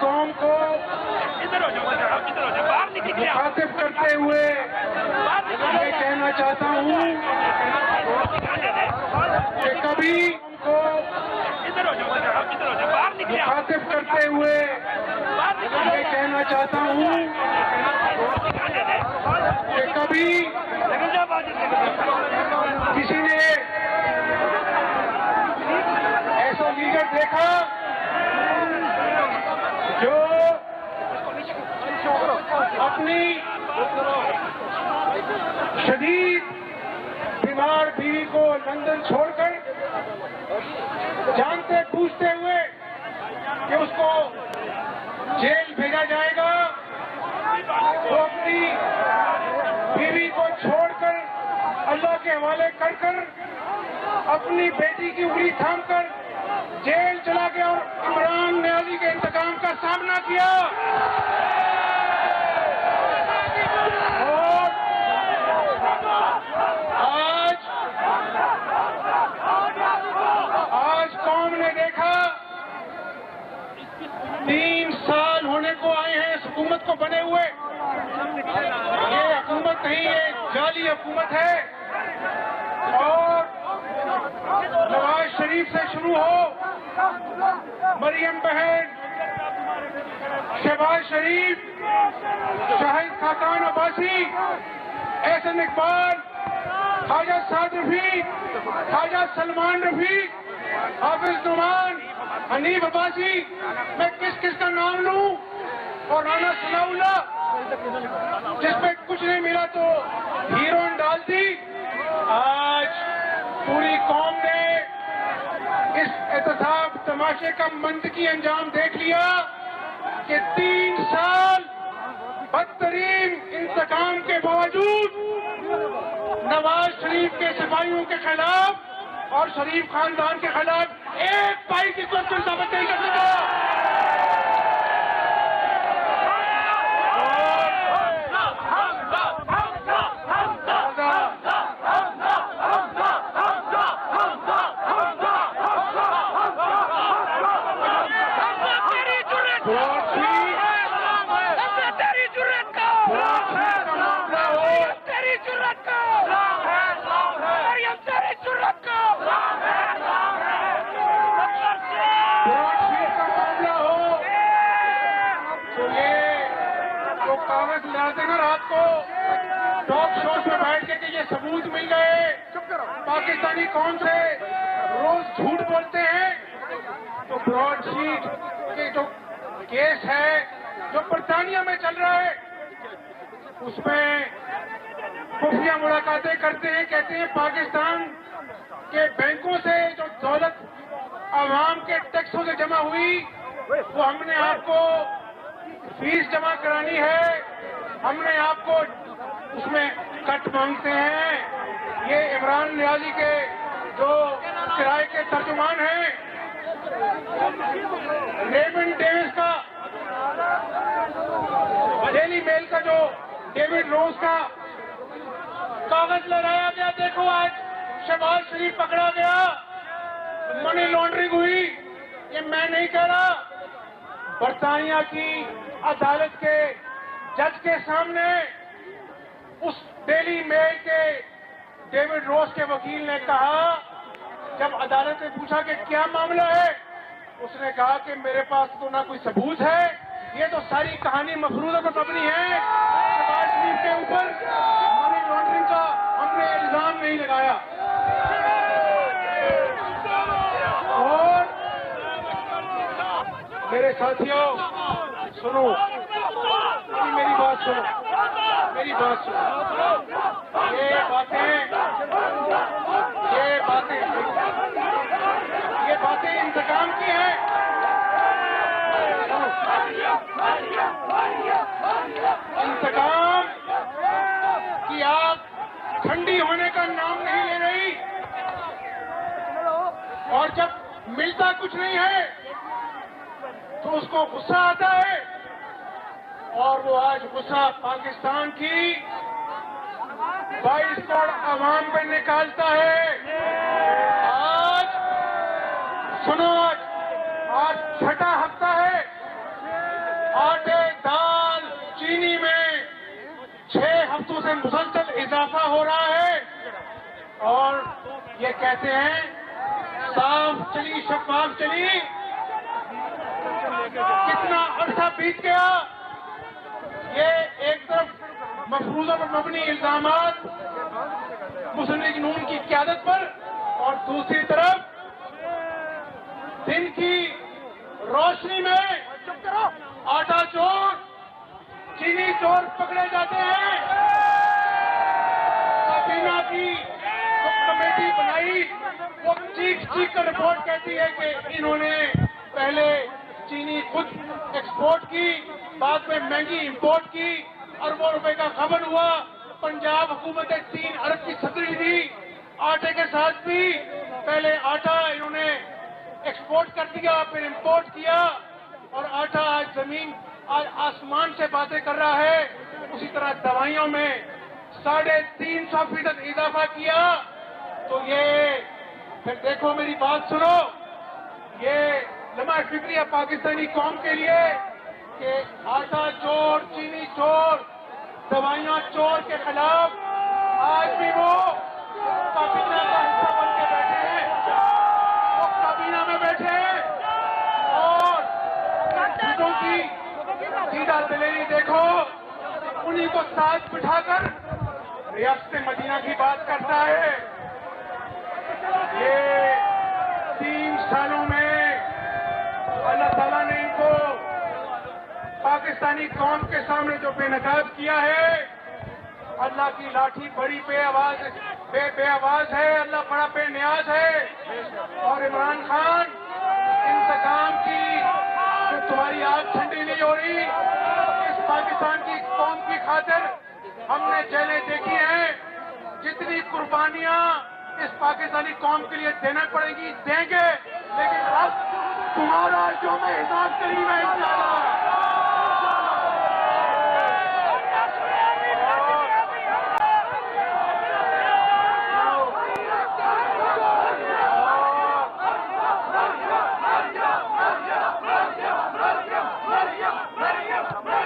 कौम को मुखातिब करते हुए ये कहना चाहता हूँ कि कभी को मुखातिब करते हुए ये कहना चाहता हूँ कि कभी किसी ने ऐसा लीडर देखा जो अपनी शदीद बीमार बीवी को लंदन छोड़कर जानते पूछते हुए कि उसको जेल भेजा जाएगा, वो अपनी बीवी को छोड़कर अल्लाह के हवाले कर अपनी बेटी की उंगली थामकर जेल चला गया और इमरान नियाज़ी के इंतकाम का सामना किया। और आज कौम ने देखा 3 साल होने को आए हैं इस हुकूमत को बने हुए। ये हुकूमत नहीं, ये जाली हुकूमत है। और नवाज शरीफ से शुरू हो, मरियम बहन, शहबाज शरीफ, शाहिद खाकान अब्बासी, एहसन इकबाल, ख्वाजा साद रफीक, ख्वाजा सलमान रफीक, हाफिज नुमान, हनीफ अब्बासी, मैं किस का नाम लूं? और राना सनाउल्लाह, जिसमें कुछ नहीं मिला तो हीरोइन डाल दी। आज पूरी कौम ने इस एहतसाब तमाशे का मंतकी अंजाम देख लिया कि 3 साल बदतरीन इंतकाम के बावजूद नवाज शरीफ के सिपाहियों के खिलाफ और शरीफ खानदान के खिलाफ एक पाई की क्वेश्चन साबित नहीं कर सका। कागज लाते ना रात को टॉक शोज में बैठ के कि ये सबूत मिल गए, पाकिस्तानी कौन से रोज झूठ बोलते हैं। तो ब्रॉडशीट के जो केस है जो बरतानिया में चल रहा है, उसमें खुफिया मुलाकातें करते हैं, कहते हैं पाकिस्तान के बैंकों से जो दौलत आवाम के टैक्सों से जमा हुई वो हमने आपको फीस जमा करानी है, हमने आपको उसमें कट मांगते हैं। ये इमरान नियाज़ी के जो किराए के तर्जुमान हैं, रेमंड डेविस का, डेली मेल का जो डेविड रोज का कागज लगाया गया। देखो आज शहबाज शरीफ पकड़ा गया, मनी लॉन्ड्रिंग हुई। ये मैं नहीं कह रहा, बरतानिया की अदालत के जज के सामने उस डेली मेल के डेविड रोज के वकील ने कहा, जब अदालत ने पूछा कि क्या मामला है, उसने कहा कि मेरे पास तो ना कोई सबूत है, ये तो सारी कहानी मफरूजा पर मबनी है, शहबाज शरीफ के ऊपर मनी लॉन्ड्रिंग का हमने इल्जाम नहीं लगाया। और मेरे साथियों सुनो, मेरी बात सुनो, मेरी बात सुनो। ये बातें इंतकाम की हैं। इंतकाम की आग ठंडी होने का नाम नहीं ले रही, और जब मिलता कुछ नहीं है तो उसको गुस्सा आता है, और वो आज गुस्सा पाकिस्तान की 22 करोड़ आवाम पर निकालता है। आज सुनो, आज छठा हफ्ता है मुसलसल इजाफा हो रहा है और ये कहते हैं साफ चली शफाफ चली। कितना अरसा बीत गया। ये एक तरफ मफरूजा पर मबनी इल्जामात मुस्लिम लीग नून की क़यादत पर और दूसरी तरफ दिन की रोशनी में आटा चोर चीनी चोर पकड़े जाते हैं। सबीना की जो कमेटी बनाई वो चीख चीख कर रिपोर्ट कहती है कि इन्होंने पहले चीनी खुद एक्सपोर्ट की, बाद में महंगी इंपोर्ट की, अरबों रुपए का खबर हुआ। पंजाब हुकूमत ने 3 अरब की सब्सिडी दी आटे के साथ भी। पहले आटा इन्होंने एक्सपोर्ट कर दिया, फिर इंपोर्ट किया और आटा आज जमीन आज आसमान से बातें कर रहा है। उसी तरह दवाइयों में 350% इजाफा किया। तो ये फिर देखो, मेरी बात सुनो, ये लम्हा फिक्री है पाकिस्तानी कौम के लिए कि आटा चोर चीनी चोर दवाइयां चोर के खिलाफ आज भी वो काबीना का हिस्सा बन के बैठे हैं, वो काबीना में बैठे हैं और चीजों की सीधा दलेरी देखो, उन्हीं को साथ बिठाकर रियासत मदीना की बात करता है। ये 3 सालों में अल्लाह ताला ने इनको पाकिस्तानी कौम के सामने जो बेनकाब किया है, अल्लाह की लाठी बड़ी बेआवाज है, अल्लाह बड़ा बेनियाज है। और इमरान खान, इंतकाम की जो तुम्हारी आग ठंडी नहीं हो रही, इस पाकिस्तान की कौम की खातिर हमने जेलें देखी हैं। जितनी कुर्बानियां इस पाकिस्तानी कौम के लिए देना पड़ेगी देंगे, लेकिन अब तुम्हारा जो मैं हिसाब करीब है इंशाअल्लाह।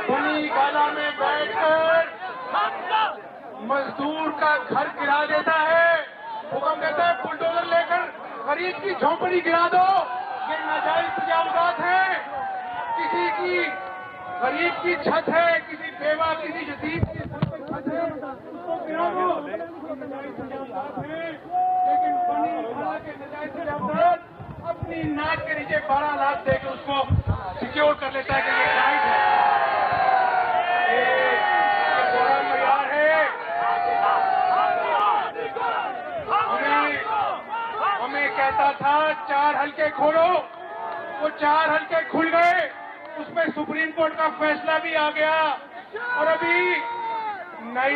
बनी गाला में बैठकर मजदूर का घर गिरा देता है, हुक्म देता है बुलडोजर लेकर गरीब की झोंपड़ी गिरा दो। ये नाजायज तजावुज़ात है। किसी की गरीब की छत है, किसी बेवा किसी यतीम की छत है, उसको गिरा दो। नाजायज तजावुज़ात है, लेकिन बनी गाला के नाजायज तजावुज़ात अपनी नाक के नीचे 12 लाख देकर उसको सिक्योर कर लेता है कि ये राइट है। ये बड़ा मयार है। हमें कहता था 4 हल्के खोलो, वो 4 हल्के खुल गए, उसमें सुप्रीम कोर्ट का फैसला भी आ गया और अभी नई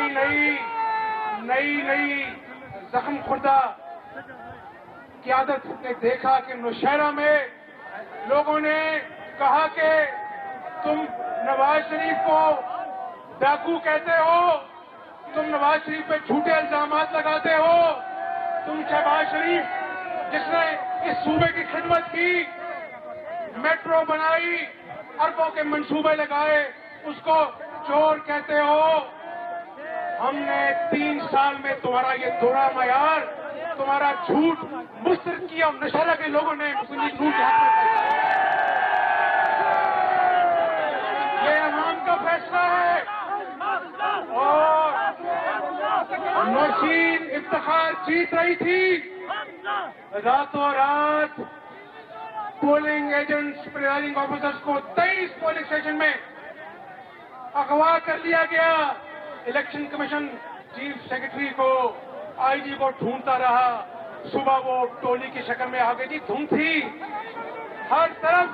जख्म खुर्दा क़यादत ने देखा कि नौशहरा में लोगों ने कहा कि तुम नवाज शरीफ को डाकू कहते हो, तुम नवाज शरीफ पे झूठे इल्जामात लगाते हो, तुम शहबाज शरीफ जिसने इस सूबे की खिदमत की, मेट्रो बनाई, अरबों के मंसूबे लगाए, उसको चोर कहते हो। हमने 3 साल में तुम्हारा ये दोहरा मयार, तुम्हारा झूठ मुस्तरद किया। नौशहरा के लोगों ने मुस्लिम लीग नून के हक में ये अवाम का फैसला है और नौशीन इफ्तिखार जीत रही थी। रातों रात पोलिंग एजेंट्स, प्रिजाइडिंग ऑफिसर्स को 23 पोलिंग स्टेशन में अगवा कर लिया गया। इलेक्शन कमीशन चीफ सेक्रेटरी को, आईजी को ढूंढता रहा। सुबह वो टोली की शक्ल में आ गई थी, धुंध थी, हर तरफ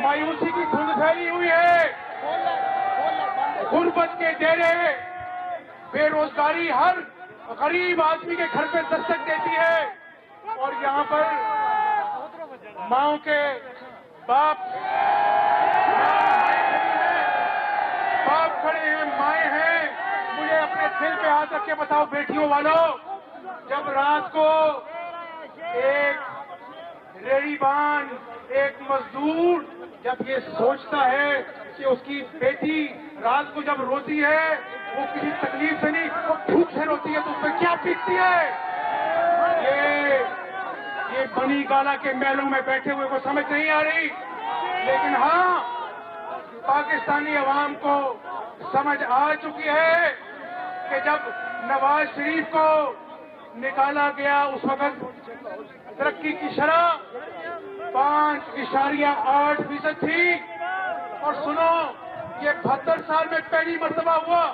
मायूसी की धुंध फैली हुई है। गुर्बत के डेरे, बेरोजगारी हर गरीब आदमी के घर पे दस्तक देती है और यहाँ पर माओ के बाप खड़े हैं, माए हैं। मुझे अपने दिल पे हाथ रख के बताओ बेटियों वालों, जब रात को एक रेहड़ीबान, एक मजदूर जब ये सोचता है कि उसकी बेटी रात को जब रोती है वो किसी तकलीफ से नहीं, वो भूख से रोती है, तो उस पर क्या बीतती है? ये बनी गाला के महलों में बैठे हुए को समझ नहीं आ रही, लेकिन हाँ, पाकिस्तानी अवाम को समझ आ चुकी है कि जब नवाज शरीफ को निकाला गया उस वक्त तरक्की की शरह 5.8% थी। और सुनो, ये 72 साल में पहली मर्तबा हुआ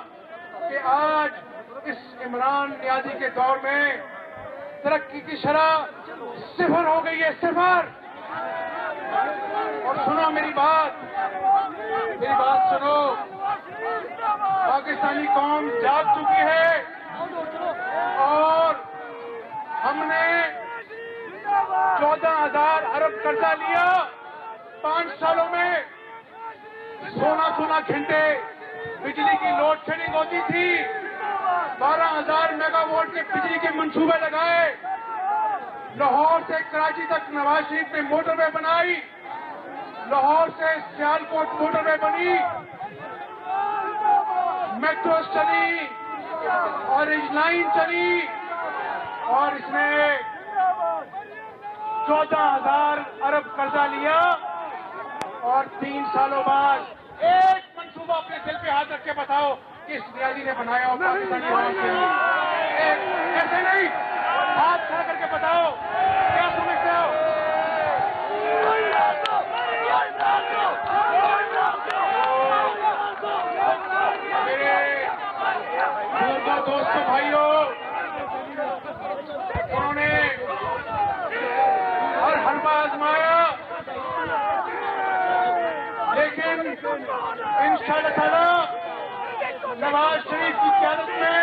कि आज इस इमरान नियाजी के दौर में तरक्की की शरह 0 हो गई है, 0। और सुनो मेरी बात सुनो, पाकिस्तानी कौम जाग चुकी है और हमने 14,000 अरब कर्जा लिया 5 सालों में। 16 घंटे बिजली की लोड शेडिंग होती थी। 12,000 मेगावाट के बिजली के मंसूबे लगाए। लाहौर से कराची तक नवाज शरीफ ने मोटरवे बनाई। लाहौर से सियालकोट मोटरवे बनी, मेट्रो चली, ऑरेंज लाइन चली, और इसने 14,000 अरब कर्जा लिया। और 3 सालों बाद एक मंसूबा अपने दिल पे हाथ रख के बताओ किस नियाजी ने बनाया हो पाकिस्तानी आवाम के लिए? ऐसे नहीं, हाथ खड़ा करके बताओ, क्या समझते हो? मेरे दोस्तों भाइयों, उन्होंने हर हरबा आजमाया, लेकिन इंशाअल्लाह ताला नवाज शरीफ की क़यादत में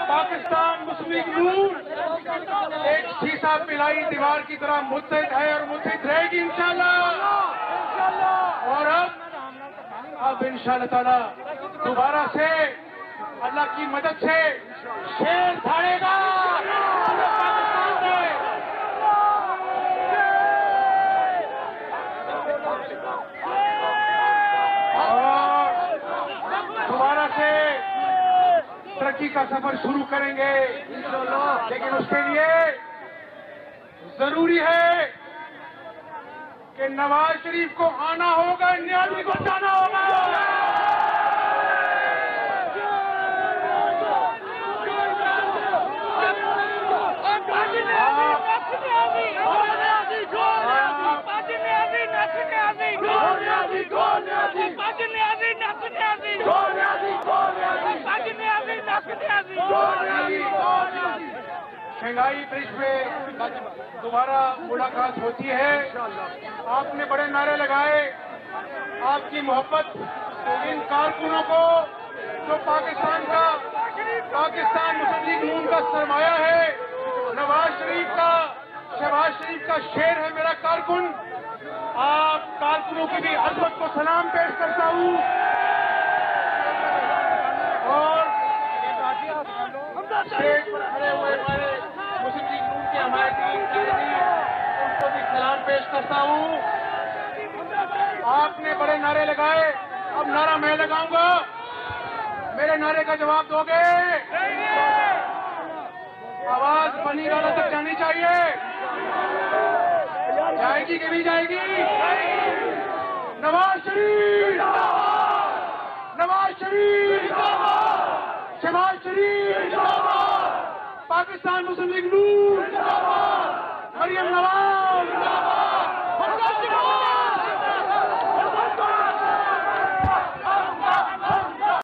पाकिस्तान मुस्लिम लीग नून एक शीशा पिलाई दीवार की तरह मुत्तहिद है और मुत्तहिद रहेगी इंशाअल्लाह। और अब इंशाअल्लाह ताला दोबारा से अल्लाह की मदद से शेर धाड़ेगा पाकिस्तान में। और दोबारा से तरक्की का सफर शुरू करेंगे, लेकिन उसके लिए जरूरी है कि नवाज शरीफ को आना होगा, नियाजी को जाना होगा। शंघाई ब्रिज पे दोबारा मुलाकात होती है। आपने बड़े नारे लगाए, आपकी मोहब्बत इन कारकुनों को जो पाकिस्तान मुस्लिम लीग नून का सरमाया है, नवाज शरीफ का, शहबाज शरीफ का शेर है मेरा कारकुन। आप कारकुनों की भी अजमत को सलाम पेश करता हूँ। और स्टेज पर खड़े हुए हमारे मुस्लिम लीग नून के हमायती उनको भी सलाम पेश करता हूँ। आपने बड़े नारे लगाए, अब नारा मैं लगाऊंगा, मेरे नारे का जवाब दोगे? आवाज बनी गाला तक जानी चाहिए। जाएगी कि नहीं जाएगी? नवाज शरीफ, नवाज शरीफ, शहबाज शरीफ, पाकिस्तान मुस्लिम लीग नून, मरियम नवाज।